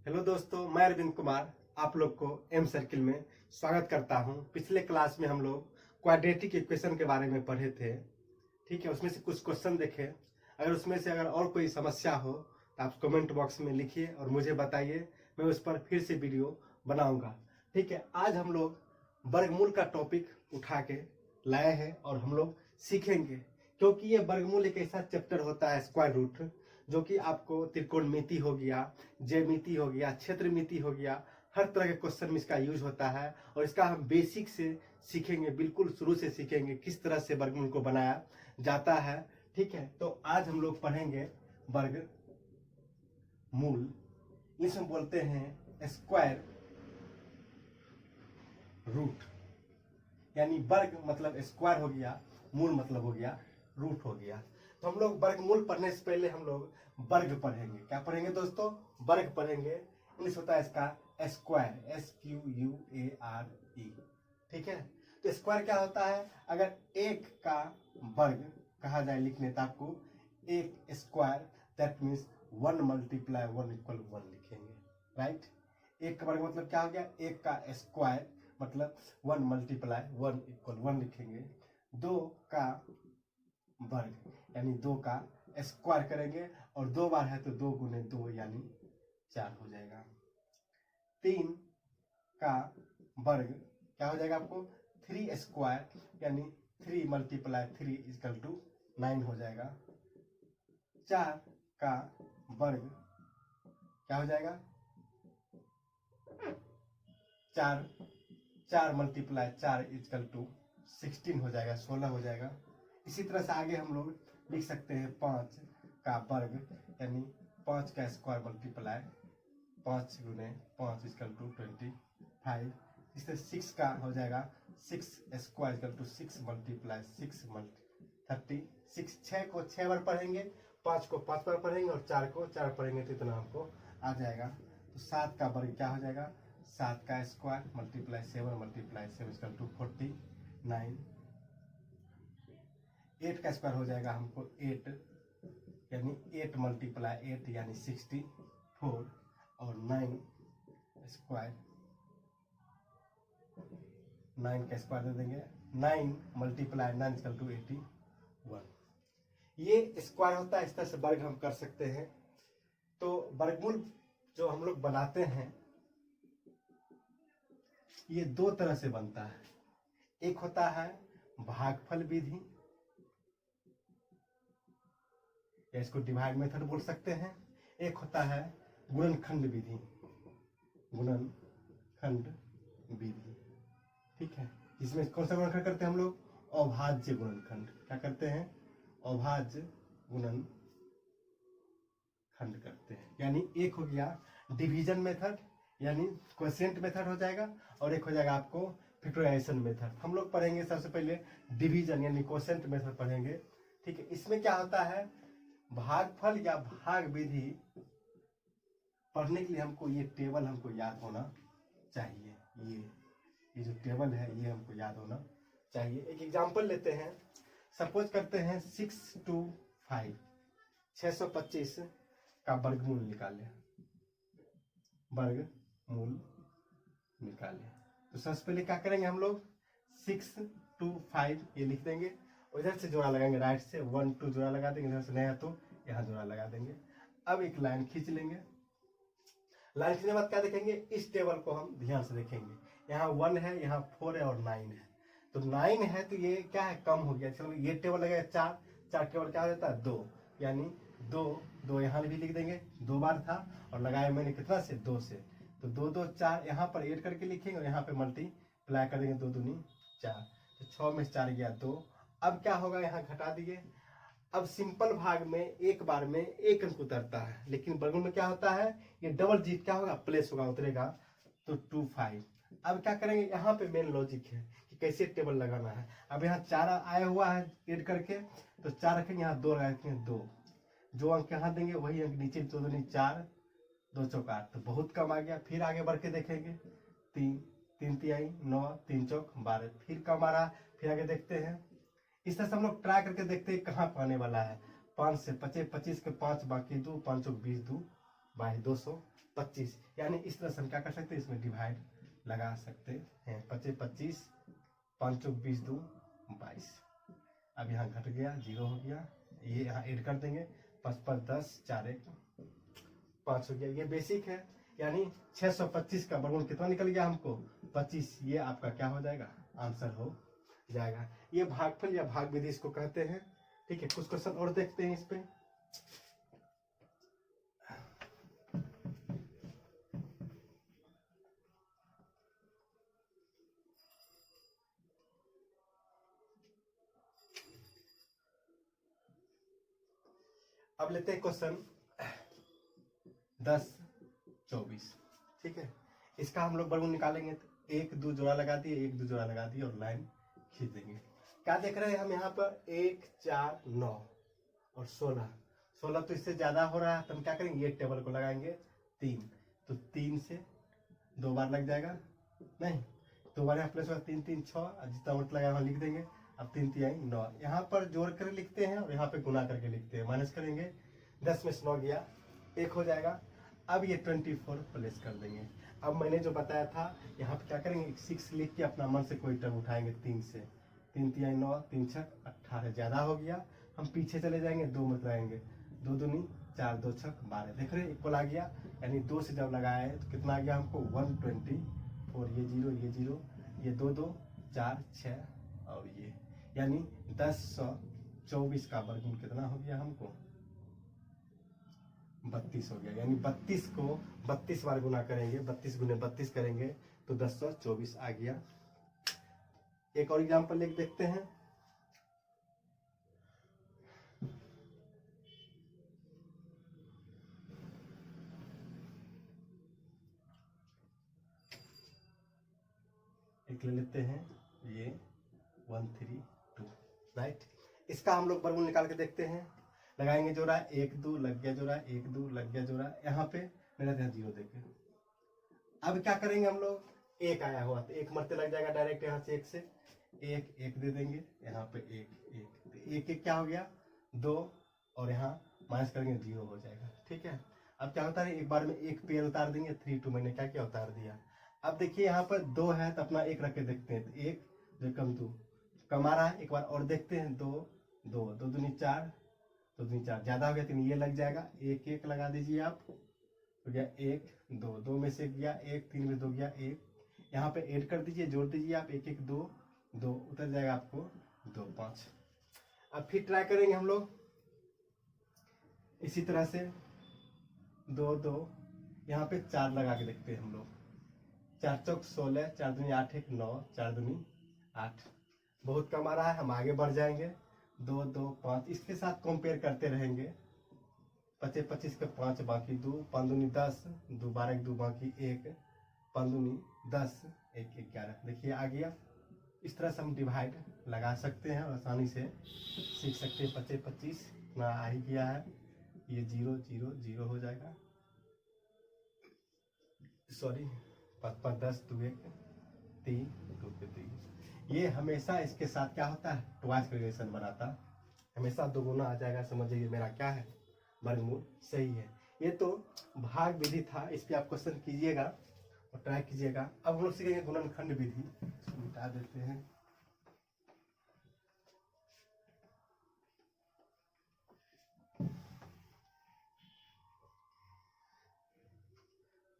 Hello दोस्तों, मैं अरविंद कुमार आप लोग को एम सर्किल में स्वागत करता हूं। पिछले क्लास में हम लोग क्वाड्रेटिक इक्वेशन के बारे में पढ़े थे। ठीक है, उसमें से कुछ क्वेश्चन देखे। अगर उसमें से अगर और कोई समस्या हो तो आप कमेंट बॉक्स में लिखिए और मुझे बताइए, मैं उस पर फिर से वीडियो बनाऊंगा। ठीक है, आज हम लोग वर्गमूल का टॉपिक उठा के लाए हैं और हम लोग सीखेंगे, क्योंकि ये वर्गमूल एक ऐसा चैप्टर होता है, स्क्वायर रूट, जो कि आपको त्रिकोणमिति हो गया, ज्यामिति हो गया, क्षेत्रमिति हो गया, हर तरह के क्वेश्चन में इसका यूज होता है। और इसका हम बेसिक से सीखेंगे, बिल्कुल शुरू से सीखेंगे किस तरह से वर्गमूल को बनाया जाता है। ठीक है, तो आज हम लोग पढ़ेंगे वर्गमूल। इसमें बोलते हैं स्क्वायर रूट, यानी वर्ग मतलब स्क्वायर हो गया, मूल मतलब हो गया रूट हो गया। तो हम लोग वर्गमूल पढ़ने से पहले हम लोग वर्ग पढ़ेंगे। क्या पढ़ेंगे दोस्तों? वर्ग पढ़ेंगे। इंग्लिश होता है इसका स्क्वायर, SQUARE। ठीक है, तो स्क्वायर क्या होता है? अगर एक का वर्ग कहा जाए लिखने तो आपको एक स्क्वायर, दैट मीन्स 1 × 1 = 1 लिखेंगे। राइट, एक का वर्ग मतलब क्या हो गया? एक का स्क्वायर मतलब 1 × 1 = 1 लिखेंगे। दो का वर्ग यानी दो का स्क्वायर करेंगे, और दो बार है तो 2 × 2 यानी 4 हो जाएगा। तीन का वर्ग क्या हो जाएगा आपको? 3 स्क्वायर यानी 3 × 3 = 9 हो जाएगा। चार का वर्ग क्या हो जाएगा? 4 × 4 = 16 हो जाएगा, 16 हो जाएगा। इसी तरह से आगे हम लोग लिख सकते हैं 5 का वर्ग यानी 5 का स्क्वायर मल्टीप्लाई 5 × 5 = 25। इस तरह 6 का हो जाएगा 6 स्क्वायर = 6 × 6 × 36। 6 को 6 बार पढ़ेंगे, 5 को 5 बार पढ़ेंगे और 4 को 4 पढ़ेंगे तो इतना हमको आ जाएगा। तो 7 का वर्ग क्या हो जाएगा? 7 का स्क्वायर मल्टीप्लाई 7 × 7 = 49। 8 का स्क्वायर हो जाएगा हमको 8 यानी 8 × 8 यानी 64। और 9 स्क्वायर, 9 का स्क्वायर दे देंगे, 9 × 9 = 81। ये स्क्वायर होता है। इस तरह से वर्ग हम कर सकते हैं। तो वर्गमूल जो हम लोग बनाते हैं ये दो तरह से बनता है। एक होता है भागफल विधि, या इसको डिवाइड मेथड बोल सकते हैं। एक होता है गुणनखंड विधि, गुणनखंड विधि। ठीक है, इसमें कौन सा गुणनखंड करते हैं हम लोग? अभाज्य गुणनखंड। क्या करते हैं? अभाज्य गुणनखंड करते हैं। यानी एक हो गया डिवीजन मेथड यानी क्वोशिएंट मेथड हो जाएगा, और एक हो जाएगा आपको फैक्टराइजेशन मेथड। हम लोग पढ़ेंगे सबसे पहले डिवीजन यानी क्वोशिएंट मेथड पढ़ेंगे। ठीक है, इसमें क्या होता है? भागफल या भाग विधि पढ़ने के लिए हमको ये टेबल हमको याद होना चाहिए। ये जो टेबल है ये हमको याद होना चाहिए। एक एग्जांपल लेते हैं। सपोज करते हैं 625 625 का वर्गमूल निकालें। वर्गमूल निकालें तो सबसे पहले क्या करेंगे हम लोग? 625 ये लिख देंगे, उधर से जोड़ा लगाएंगे, राइट से 1 2 जोड़ा लगा देंगे, इधर से नहीं है तो यहाँ जोड़ा लगा देंगे। अब एक लाइन खींच लेंगे। लाइन खींचने के बाद क्या देखेंगे? इस टेबल को हम ध्यान से देखेंगे। यहाँ 1 है, यहाँ 4 है और 9 है। तो 9 है तो ये क्या है? कम हो गया। चलो ये टेबल लगेगा 4, 4 टेबल क्या हो जाता है? 2, यानी 2 यहाँ भी लिख देंगे। 2 बार था और लगाया मैंने कितना से? 2 से। तो 2 2 4 यहाँ पर ऐड करके लिखेंगे और यहाँ पे मल्टीप्लाई कर देंगे। 2 दूनी 4, तो 6 में 4 गया 2। अब क्या होगा? यहाँ घटा दिए। अब सिंपल भाग में एक बार में एक अंक उतरता है, लेकिन वर्गमूल में क्या होता है? ये डबल जीत क्या होगा? प्लेस होगा, उतरेगा। तो 25। अब क्या करेंगे? यहाँ पे मेन लॉजिक है कि कैसे टेबल लगाना है। अब यहाँ 4 आया हुआ है ऐड करके, तो 4 रखेंगे, यहाँ 2 रखेंगे, 2 जो अंक यहाँ देंगे वही अंक नीचे। 2 दूनी 4, 2 चौका 8, तो बहुत कम आ गया। फिर आगे बढ़ के देखेंगे 3 3 तिहाई 9, 3 चौक 12, फिर कम आ रहा। फिर आगे देखते हैं। इस तरह से हम लोग ट्राई करके देखते हैं कहाँ पाने वाला है। 5 से 25 के 5 बाकी 2, 5 चौक 20, 2 बाई 225, यानी इस तरह से हम क्या कर सकते हैं, इसमें डिवाइड लगा सकते हैं। 25 25, 5 20 2 22। अब यहाँ घट गया, 0 हो गया, ये यहाँ ऐड कर देंगे, 5 5 10, 4 1 5 हो गया। ये बेसिक है, यानी 625 का वर्गमूल कितना निकल गया हमको, 25। ये आपका क्या हो जाएगा, आंसर हो जाएगा। ये भागफल या भाग विधि इसको कहते हैं। ठीक है, कुछ क्वेश्चन और देखते हैं इस पे। अब लेते हैं क्वेश्चन 10 24। ठीक है, इसका हम लोग वर्गमूल निकालेंगे तो 1 2 जोड़ा लगा दिए, 1 2 जोड़ा लगा दिए और लाइन खींच देंगे। क्या देख रहे हैं हम यहाँ पर, 1 4 9 और 16। 16 तो इससे ज्यादा हो रहा है, तो हम क्या करेंगे, ये टेबल को लगाएंगे 3, तो 3 से 2 बार लग जाएगा, नहीं 2 बार यहाँ प्लस होगा, 3 3 6, जितना वोट लगा वहाँ लिख देंगे। अब 3 3 9, यहाँ पर जोड़ कर लिखते हैं और यहाँ पे गुना करके लिखते हैं, माइनस करेंगे, 10 में से 9 गया, 1 हो जाएगा। अब ये 24 प्लेस कर देंगे। अब मैंने जो बताया था, यहाँ पे क्या करेंगे, 6 लिख के अपना मन से कोई टर्म उठाएंगे 3 से, 3 3 9, 3 6 18, ज्यादा हो गया, हम पीछे चले जाएंगे, 2 मत लगाएंगे, 2 दूनी 4, 2 6 12, देख रहे इक्वल आ गया, यानी 2 से जब लगाए तो कितना आ गया हमको 124, ये 0 ये 0, ये 2 2 4 6 और ये, यानी 1024 का वर्गमूल कितना हो गया हमको, 32 हो गया। यानी 32 को 32 बार गुना करेंगे, 32 गुने 32 करेंगे तो 1024 आ गया। एक और एग्जांपल लिख देखते हैं। एक ले लेते हैं, ये 132, राइट। इसका हम लोग वर्गमूल निकाल के देखते हैं, लगाएंगे जोड़ा, 1 2 लग गया जोड़ा, 1 2 लग गया जोड़ा, यहाँ पे मेरा 0 देखे। अब क्या करेंगे हम लोग, 1 आया हुआ तो 1 मरते लग जाएगा डायरेक्ट, यहाँ से 1 से 1 1 दे देंगे, यहाँ पे 1 1 1 1 क्या हो गया 2, और यहाँ माइनस करेंगे 0 हो जाएगा। ठीक है, अब क्या होता है, एक बार में एक पेयर उतार देंगे, 3 2 मैंने क्या क्या उतार दिया। अब देखिए यहाँ पर 2 है तो अपना 1 रख के देखते हैं, तो 1 जो कम 2 कमा रहा है, एक बार और देखते हैं, 2 2 2 दूनी 4, 2 दूनी 4, ज्यादा हो गया तो ये लग जाएगा, 1 1 लगा दीजिए आप, हो गया 1 2 2 में से गया 1, 3 में 2 गया 1, यहाँ पे ऐड कर दीजिए, जोड़ दीजिए आप, 1 1 2 2 उतर जाएगा आपको 2 5। अब फिर ट्राई करेंगे हम लोग इसी तरह से, 2 2, यहाँ पे 4 लगा के देखते हैं हम लोग, 4 चौक 16, 4 दूनी 8 1 9, 4 दूनी 8, बहुत कम आ रहा है, हम आगे बढ़ जाएंगे, 2 2 5, इसके साथ कंपेयर करते रहेंगे, 25 25 के 5 बाकी 2, 5 दूनी 10, 2 12 2 बाकी 1, 5 दूनी 10, 1 11, देखिए आ गया। इस तरह से हम डिवाइड लगा सकते हैं और आसानी से सीख सकते हैं। 25 25 ना आ ही गया है, ये 0 0 0 हो जाएगा, सॉरी 5 5 10 2 1 3 2 3। ये हमेशा इसके साथ क्या होता है, ट्वाइस का रिलेशन बनाता, हमेशा दोगुना आ जाएगा, समझिए मेरा क्या है, वर्गमूल सही है। ये तो भाग विधि था, इस पे आप क्वेश्चन कीजिएगा और ट्राई कीजिएगा। अब हम लोग सीखेंगे गुणनखंड विधि, इसको मिटा देते हैं।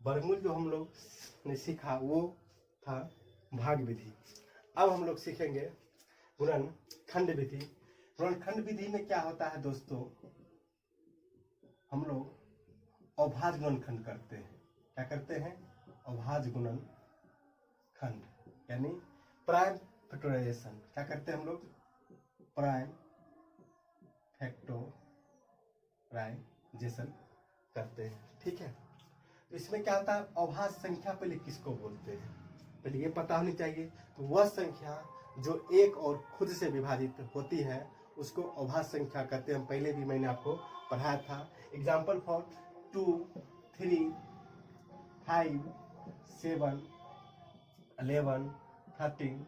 वर्गमूल जो हम लोग ने सीखा वो था भाग विधि। अब हम लोग सीखेंगे गुणनखंड विधि। गुणनखंड विधि में क्या होता है दोस्तों, हम लोग अभाज्य गुणनखंड करते हैं। क्या करते हैं, अभाज्य गुणनखंड, यानी प्राइम फैक्टराइजेशन। क्या करते हैं हम लोग, प्राइम फैक्टराइजेशन करते हैं। ठीक है, तो इसमें क्या होता है, अभाज्य संख्या पहले किसको बोलते हैं, पहले ये पता होनी चाहिए। तो वह संख्या जो एक और खुद से विभाजित होती है उसको अभाज्य संख्या कहते हैं। पहले भी मैंने आपको पढ़ाया था। एग्जाम्पल फॉर 2 3 5 7 11 13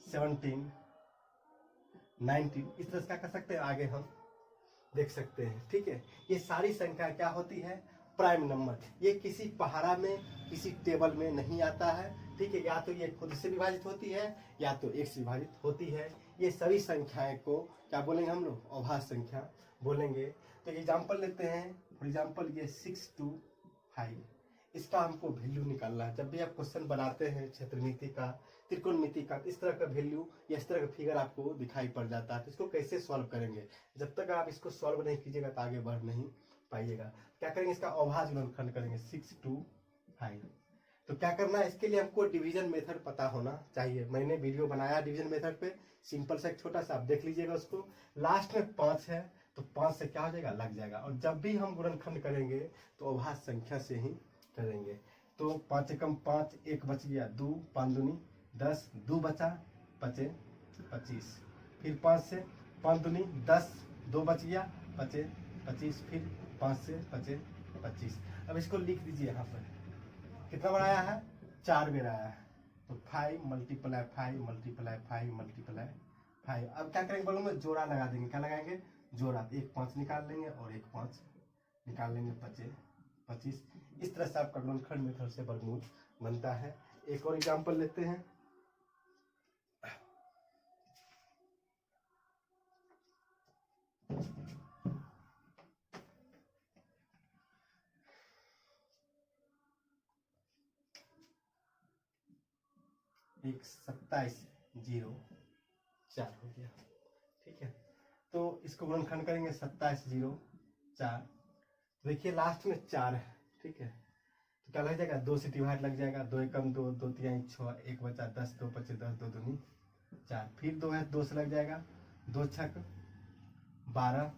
17 19, इस तरह से क्या कर सकते हैं, आगे हम देख सकते हैं। ठीक है, ये सारी संख्या क्या होती है, प्राइम नंबर, ये किसी पहाड़ा में किसी टेबल में नहीं आता है, ठीक है। या तो ये खुद से विभाजित होती है या तो एक से विभाजित होती है। ये सभी संख्याएं को क्या बोलेंगे हम लोग, अभाज्य संख्या बोलेंगे। तो एग्जाम्पल लेते हैं, फॉर एग्जाम्पल ये 6 to 5, इसका हमको वैल्यू निकालना है। जब भी आप क्वेश्चन बनाते हैं क्षेत्रमिति का, त्रिकोणमिति का, इस तरह का वैल्यू या इस तरह का फिगर आपको दिखाई पड़ जाता है, तो इसको कैसे सॉल्व करेंगे। जब तक आप इसको सॉल्व नहीं कीजिएगा तो आगे बढ़ नहीं पाइएगा। क्या करेंगे, इसका अभाज्य गुणनखंड करेंगे 6 to 5। तो क्या करना है, इसके लिए हमको डिवीजन मेथड पता होना चाहिए। मैंने वीडियो बनाया डिवीजन मेथड पे, सिंपल सा एक छोटा सा, आप देख लीजिएगा उसको। लास्ट में 5 है तो 5 से क्या हो जाएगा, लग जाएगा। और जब भी हम गुणनखंड करेंगे तो अभाज्य संख्या से ही करेंगे। तो 5 एकम 5, 1 बच गया 2, 5 दूनी 10, 2 बचा 5 25, फिर 5 से 5 दूनी 10, 2 बच गया 5 25, फिर 5 से 5 25। अब इसको लिख दीजिए, यहाँ पर कितना बार आया है, 4 बार आया है। तो 5 मल्टीप्लाई 5 मल्टीप्लाई 5 मल्टीप्लाई 5। अब क्या करेंगे, बगल में जोड़ा लगा देंगे। क्या लगाएंगे, जोड़ा। 1 5 निकाल लेंगे और 1 5 निकाल लेंगे, 25 25। इस तरह से आपका गुणनखंड मेथड से वर्गमूल बनता है। एक और एग्जांपल लेते हैं। एक 2704 हो गया, ठीक है। तो इसको गुणनखंड करेंगे 2704। देखिए लास्ट में 4 है, ठीक है। तो क्या लग जाएगा, 2 से डिवाइड लग जाएगा। 2 एकम 2, 2 तिहाई 6, 1 बचा 10, 2 25 10, 2 दूनी 4, फिर 2 है 2 से लग जाएगा। 2 छक 12,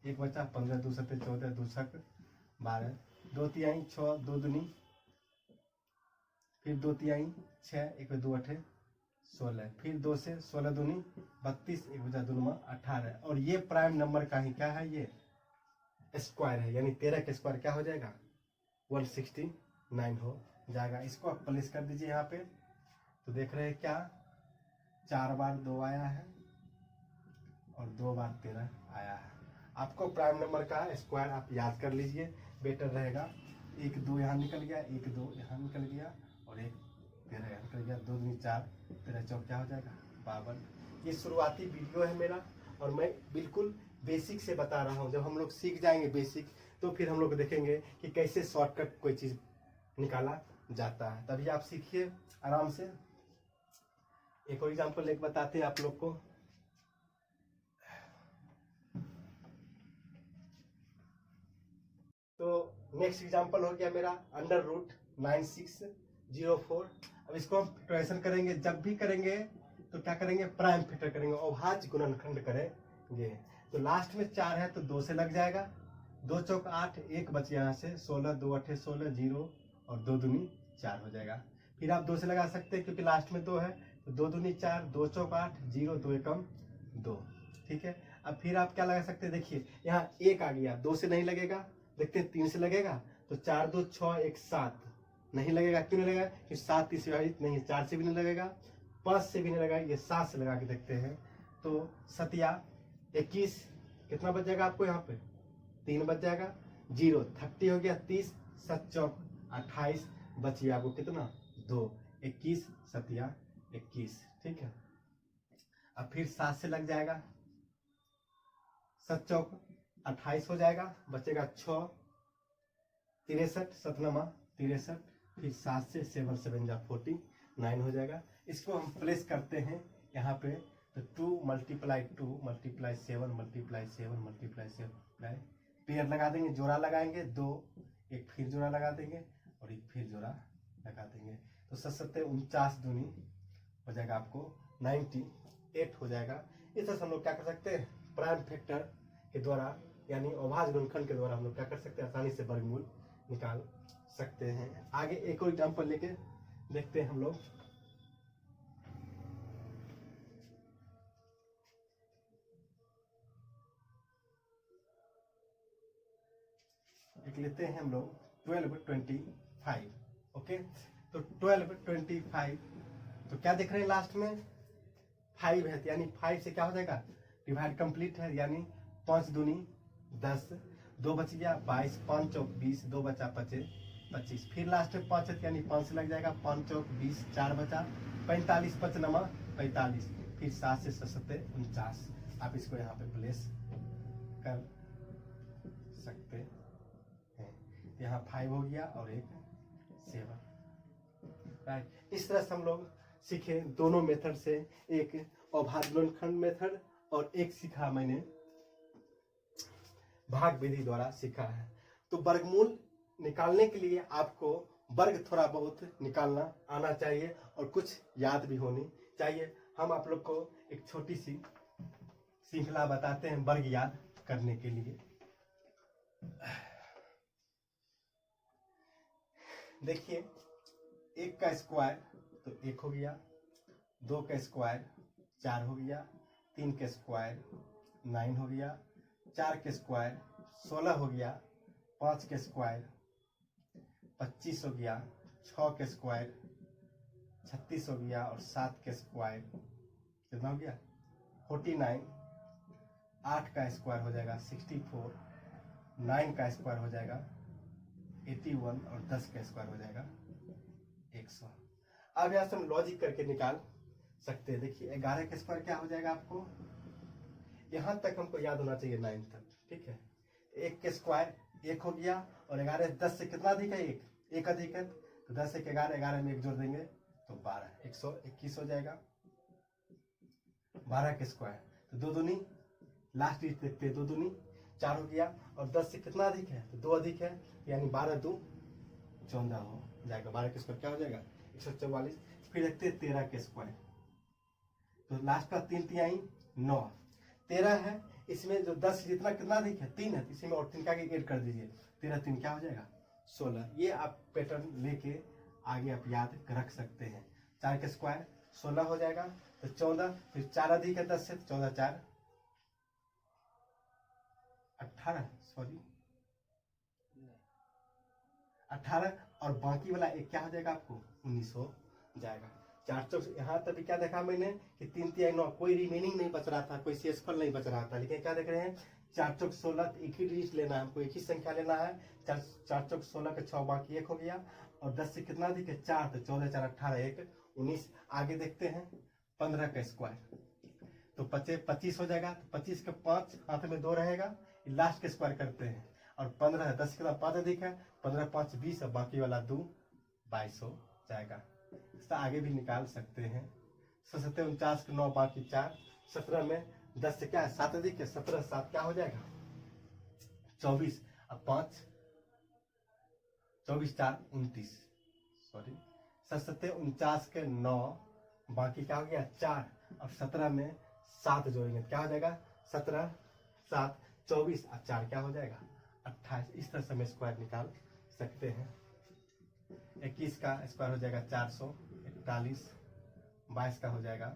1 बचा 15, 2 सत्ते 14, 2 छक 12, 2 तिहाई 6, 2 दूनी, फिर 2 तिहाई 6, 1 2 8 16, फिर 2 से 16 दूनी 32, 1 बचा 2 9 18। और ये प्राइम नंबर का ही क्या है, ये स्क्वायर है, यानी 13 का स्क्वायर क्या हो जाएगा, 169 हो जाएगा। इसको आप प्लेस कर दीजिए यहाँ पे। तो देख रहे हैं क्या, 4 बार 2 आया है और 2 बार 13 आया है। आपको प्राइम नंबर का स्क्वायर आप याद कर लीजिए, बेटर रहेगा। 1 2 यहाँ निकल गया, 1 2 यहाँ निकल गया और 1 13 यहाँ निकल गया। 2 दूनी 4, 13 चौक क्या हो जाएगा, 52। ये शुरुआती वीडियो है मेरा और मैं बिल्कुल बेसिक से बता रहा हूँ। जब हम लोग सीख जाएंगे बेसिक तो फिर हम लोग देखेंगे कि कैसे शॉर्टकट कोई चीज़ निकाला जाता है, तभी आप सीखिए आराम से। एक और एग्जाम्पल लेके बताते हैं आप लोग को। तो नेक्स्ट एग्जाम्पल हो गया मेरा √9604। अब इसको हम फैक्टराइजेशन करेंगे। जब भी करेंगे तो क्या करेंगे, प्राइम फैक्टर करेंगे, अभाज्य गुणनखंड करेंगे। तो लास्ट में 4 है तो 2 से लग जाएगा। 2 चौक 8, 1 बच यहाँ से 16, 2 8 16, 0 और 2 दूनी 4 हो जाएगा। फिर आप 2 से लगा सकते हैं क्योंकि लास्ट में 2 है। तो 2 दूनी 4, 2 चौक 8, 0 2 एकम 2, ठीक है। अब फिर आप क्या लगा सकते हैं, देखिए यहाँ 1 आ गया, 2 से नहीं लगेगा, देखते हैं 3 से लगेगा। तो 4 2 6 1 7 नहीं लगेगा। क्यों नहीं लगेगा, क्योंकि 7 तीस विभाजित नहीं है। 4 से भी नहीं लगेगा, 5 से भी नहीं लगेगा, ये 7 से लगा के देखते हैं। तो 7 21 कितना बच जाएगा आपको, यहाँ पे 3 बच जाएगा। 0 30 हो गया, 30 7 चौक 28 बचिए आपको कितना, 2 21 7 21, ठीक है। अब फिर 7 से लग जाएगा, 7 चौक 28 हो जाएगा, बचेगा 6 63 7 9 63, फिर 7 से 7 7 जा 49 हो जाएगा। इसको हम प्लेस करते हैं यहाँ पे। तो 2 multiply 2 multiply 7 multiply 7 multiply 7 pair लगा देंगे, जोड़ा लगाएंगे 2, एक फिर जोड़ा लगा देंगे और एक फिर जोड़ा लगा देंगे। तो 7 49 दूनी हो जाएगा आपको 98 हो जाएगा। इस तरह से हम लोग क्या कर सकते हैं, प्राइम फैक्टर के द्वारा यानी अभाज्य गुणनखंड के द्वारा हम लोग क्या कर सकते हैं, आसानी से वर्गमूल निकाल सकते हैं। आगे एक और एग्जाम्पल लेके देखते हैं हम लोग। एक लेते हैं हम लोग 1225। ओके, तो 1225 तो क्या देख रहे हैं, लास्ट में 5 है, यानी 5 से क्या हो जाएगा, डिवाइड कंप्लीट है, यानी 5 दूनी 10, 2 बच गया 22, 5 चौक 20, 2 बचा 25, फिर लास्ट में 5 है यानी 5 से लग जाएगा, 5 चौक 20, 4 बचा 45, 5 नमा 45, फिर 7 से 7 49। आप इसको यहाँ पे प्लेस कर सकते हैं। यहाँ 5 हो गया और एक 7, राइट। इस तरह से हम लोग सीखे दोनों मेथड से, एक अभाज्य गुणनखंड मेथड और एक सीखा मैंने भाग विधि द्वारा सीखा है। तो वर्गमूल निकालने के लिए आपको वर्ग थोड़ा बहुत निकालना आना चाहिए और कुछ याद भी होनी चाहिए। हम आप लोग को एक छोटी सी श्रृंखला बताते हैं वर्ग याद करने के लिए। देखिए 1 का स्क्वायर तो 1 हो गया, 2 का स्क्वायर 4 हो गया, 3 का स्क्वायर 9 हो गया, 4 का स्क्वायर 16 हो गया, 5 का स्क्वायर 25 हो गया, 6 का स्क्वायर 36 हो गया और 7 का स्क्वायर कितना हो गया 49, 8 का स्क्वायर हो जाएगा 64, 9 का स्क्वायर हो जाएगा 81 और 10 का स्क्वायर हो जाएगा 100। अब यहाँ से हम लॉजिक करके निकाल सकते हैं। देखिए 11 का स्क्वायर क्या हो जाएगा, आपको यहाँ तक हमको याद होना चाहिए 9 तक, ठीक है। 1 का स्क्वायर 1 हो गया और 11 10 से कितना अधिक है 1 अधिक है, तो 10 से 11, 11 में 1 जोड़ देंगे तो 12, 121 हो जाएगा। 12 का स्क्वायर तो 2 दूनी, लास्ट डिजिट देखते हैं, 2 दूनी 4 हो गया और 10 से कितना अधिक है तो 2 अधिक है, यानी 12 2 14 हो जाएगा। 12 का स्क्वायर क्या हो जाएगा 144। फिर देखते हैं 13 का स्क्वायर, तो लास्ट का 3 तिहाई 9, 13 है, इसमें जो 10 जितना कितना अधिक है 3 है, इसी में और 3 का ऐड कर दीजिए, 13 3 क्या हो जाएगा 16। ये आप पैटर्न लेके आगे आप याद रख सकते हैं। 4 का स्क्वायर 16 हो जाएगा तो 14, फिर 4 अधिक है 10 से, 14 4 18, सॉरी 18 और बाकी वाला एक क्या हो जाएगा आपको 19 हो जाएगा। 4 चौक यहाँ तक क्या देखा मैंने कि 3 3 9, कोई रिमेनिंग नहीं बच रहा था, कोई शेषफल नहीं बच रहा था, लेकिन क्या देख रहे हैं 4 चौक 16, एक ही डिजिट लेना है हमको, एक ही संख्या लेना है। 4 चौक 16 के 6 बाकी 1 हो गया और 10 से कितना अधिक है 4, तो 14 4 18 1 19। आगे देखते हैं 15 का स्क्वायर तो 25 हो जाएगा, तो 25 का 5 हाथ में 2 रहेगा, लास्ट का स्क्वायर करते हैं और 15 है, 10 के 5 अधिक है, 15 5 20 और बाकी वाला 2 22 हो जाएगा। इसका आगे भी निकाल सकते हैं। 17 49 के 9 बाकी 4, 17 में 10 से क्या है 7 अधिक है, 17 7 क्या हो जाएगा 24 और 5 24 4 29, सॉरी 17 49 के 9 बाकी क्या हो गया 4 और 17 में 7 जोड़ेंगे क्या हो जाएगा 17 7 24 और 4 क्या हो जाएगा 28। इस तरह से हम स्क्वायर निकाल सकते हैं। 21 का स्क्वायर हो जाएगा 441, 22 का हो जाएगा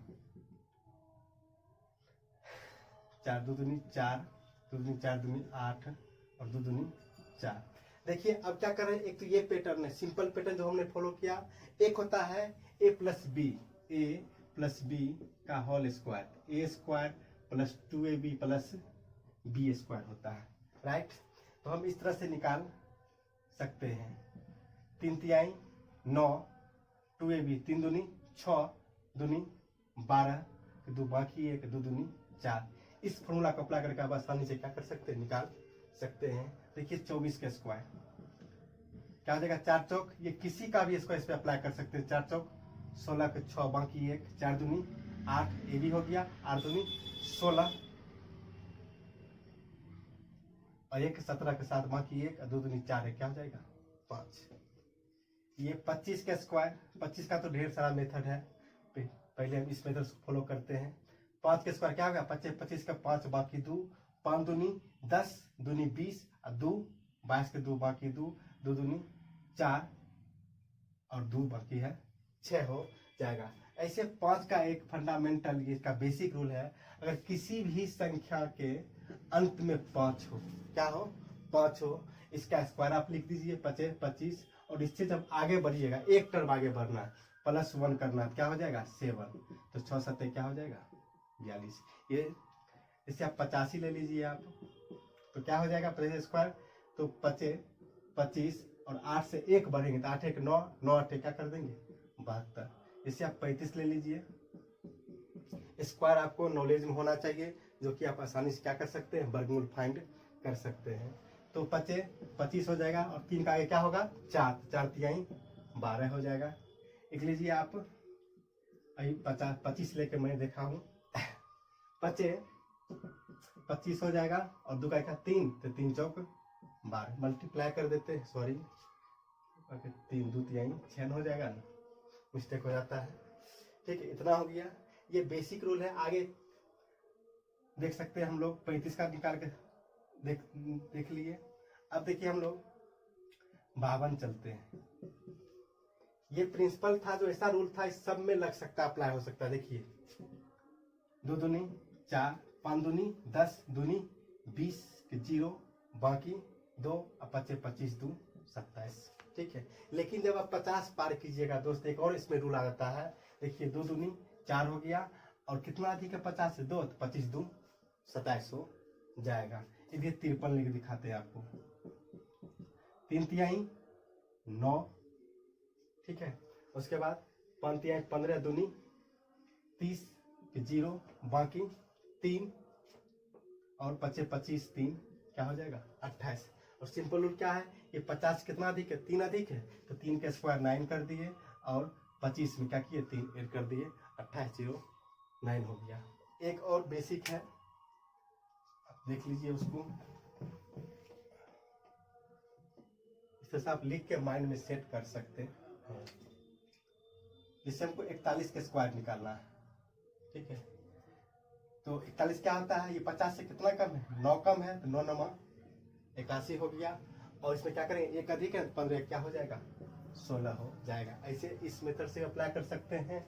4 2 दूनी 4, 2 दूनी 4 दूनी 8 और 2 दूनी 4। देखिए अब क्या कर रहे हैं, एक तो ये पैटर्न है सिंपल पैटर्न जो हमने फॉलो किया, एक होता है a प्लस बी का whole square, a square plus 2ab plus B square होता है, राइट। तो हम इस तरह से निकाल सकते हैं 3 तिहाई 9, 2ab 3 दूनी 6 दूनी 12, 2 बाकी 1 2 दूनी 4। इस फॉर्मूला को अप्लाई करके आप आसानी से क्या कर सकते हैं निकाल सकते हैं। देखिए 24 का स्क्वायर क्या हो जाएगा 4 चौक, ये किसी का भी स्क्वायर इस पे अप्लाई कर सकते हैं। 4 चौक 16 के 6 बाकी 1, 4 दूनी 8, ये भी हो गया 8 दूनी 16 और 1 17 के 7 बाकी 1 और 2 दूनी 4 है क्या हो जाएगा 5। ये 25 का स्क्वायर, 25 का तो ढेर सारा मेथड है, पहले हम इस मेथड को फॉलो करते हैं। 5 का स्क्वायर क्या होगा 25 का 5 बाकी 2, 5 दूनी 10, दूनी 20 और 2 22 के 2 बाकी 2, 2 दूनी 4 और 2 बाकी है 6 हो जाएगा। ऐसे 5 का एक फंडामेंटल इसका बेसिक रूल है, अगर किसी भी संख्या के अंत में 5 हो, क्या हो 5 हो, इसका स्क्वायर आप लिख दीजिए 25 और इससे जब आगे बढ़िएगा एक टर्म आगे बढ़ना है +1 करना है क्या हो जाएगा 7, तो 6 7 क्या हो जाएगा 42। ये इससे आप 85 ले लीजिए आप तो क्या हो जाएगा 25 स्क्वायर, तो 25 और 8 से 1 बढ़ेंगे तो 8 1 9, 9 8 क्या कर देंगे 72। इसे आप 35 ले लीजिए। स्क्वायर आपको नॉलेज में होना चाहिए, जो कि आप आसानी से क्या कर सकते हैं, वर्गमूल फाइंड कर सकते हैं। तो 25 हो जाएगा और 3 का आगे क्या होगा 4, 4 तिहाई 12 हो जाएगा। लिख लीजिए आप, अभी 25 लेके मैं देखा हूँ 25 हो जाएगा और 2 का 3, तो 3 चौक 12 मल्टीप्लाई कर देते हैं, सॉरी 3 2 तिहाई 6 हो जाएगा ना, मिस्टेक हो जाता है। ठीक है, इतना हो गया। ये बेसिक रूल है। आगे देख सकते हैं हम लोग 35 का निकाल के देख लिए। अब देखिए हम लोग 52 चलते हैं। ये प्रिंसिपल था, जो ऐसा रूल था इस सब में लग सकता, अप्लाई हो सकता है। देखिए 2 दूनी 4, 5 दूनी 10, दूनी 20 के 0, बाकी 2 और 25 2 27। ठीक है, लेकिन जब आप 50 पार कीजिएगा दोस्त, एक और इसमें रूल आ जाता है। देखिए 2 दूनी 4 हो गया और कितना अधिक है 50 से 2, तो 25 2 27 हो जाएगा। इधर 53 लिख दिखाते हैं आपको, 3 तिहाई 9। ठीक है, उसके बाद 5 तिहाई 15 दूनी 30 के 0, बाकी 3 और 25 3 क्या हो जाएगा 28। और सिंपल रूल क्या है, ये 50 कितना अधिक है 3 अधिक है, तो 3 के स्क्वायर 9 कर दिए और 25 में क्या किए 3 ऐड कर दिए, 28 0 9 हो गया। एक और बेसिक है, आप देख लीजिए उसको, इस तरह से आप लिख के माइंड में सेट कर सकते हैं। जिससे हमको 41 के स्क्वायर निकालना है। ठीक है, तो 41 क्या होता है, ये 50 से कितना कम है 9 कम है, तो 9 9 81 हो गया। और इसमें क्या करेंगे, 1 अधिक है 15 क्या हो जाएगा 16 हो जाएगा। ऐसे इस मेथड से अप्लाई कर सकते हैं।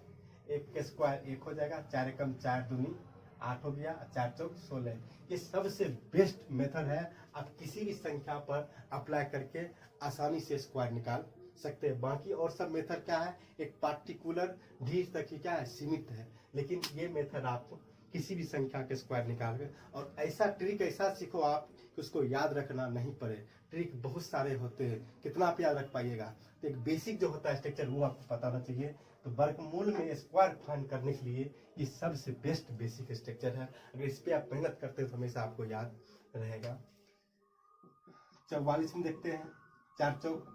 1 के स्क्वायर 1 हो जाएगा, 4 एकम 4 दूनी 8 हो गया, 4 चौक 16। ये सबसे बेस्ट मेथड है, आप किसी भी संख्या पर अप्लाई करके आसानी से स्क्वायर निकाल सकते हैं। बाकी और सब मेथड क्या है, एक पार्टिकुलर ढीर तक ही क्या है सीमित है, लेकिन ये मेथड आपको किसी भी संख्या के स्क्वायर निकाल के, और ऐसा ट्रिक ऐसा सीखो आप कि उसको याद रखना नहीं पड़े। ट्रिक बहुत सारे होते हैं, कितना आप याद रख पाइएगा। तो एक बेसिक जो होता है स्ट्रक्चर वो आपको पता होना चाहिए। तो वर्गमूल में स्क्वायर फाइंड करने के लिए ये सबसे बेस्ट बेसिक स्ट्रक्चर है। अगर इस पर आप मेहनत करते हैं तो हमेशा आपको याद रहेगा। 44 में देखते हैं, 4 चौक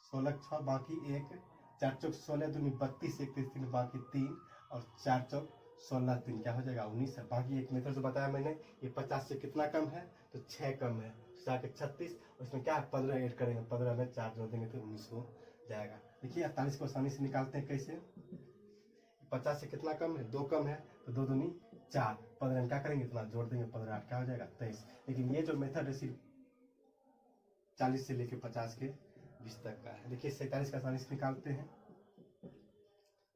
16 6 बाकी 1, 4 चौक 16 दूनी 32 1 3 बाकी 3 और 4 चौक 16 3 क्या हो जाएगा 19 है। बाकी एक मेथड जो बताया मैंने, ये 50 से कितना कम है तो 6 कम है, 36। उसमें क्या है 15 ऐड करेंगे, 15 में 4 जोड़ देंगे तो 19 हो जाएगा। देखिए 48 को आसानी से निकालते हैं कैसे, 50 से कितना कम है 2 कम है, तो 2 दूनी 4, 15 में क्या करेंगे इतना जोड़ देंगे, 15 8 क्या हो जाएगा 23। लेकिन ये जो मेथड है सिर्फ 40 से लेके 50 के 20 तक का है। देखिए 47 का आसानी से निकालते हैं।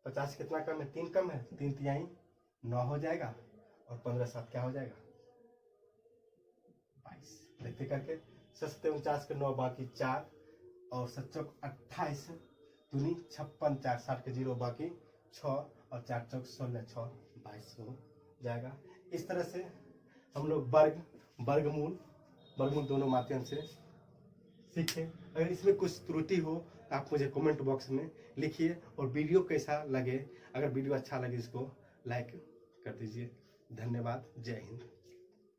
50 कितना कम है 3 कम है, 3 तिहाई 9 हो जाएगा और 15 7 क्या हो जाएगा 22। देखते करके 49 के 9 बाकी 4 और 7 चौक 28 दूनी 56 4 60 के 0 बाकी 6 और 4 चौक 16 6 22 हो जाएगा। इस तरह से हम लोग वर्गमूल दोनों माध्यम से सीखे। अगर इसमें कुछ त्रुटि हो तो आप मुझे कमेंट बॉक्स में लिखिए, और वीडियो कैसा लगे, अगर वीडियो अच्छा लगे इसको लाइक कर दीजिए। धन्यवाद, जय हिंद।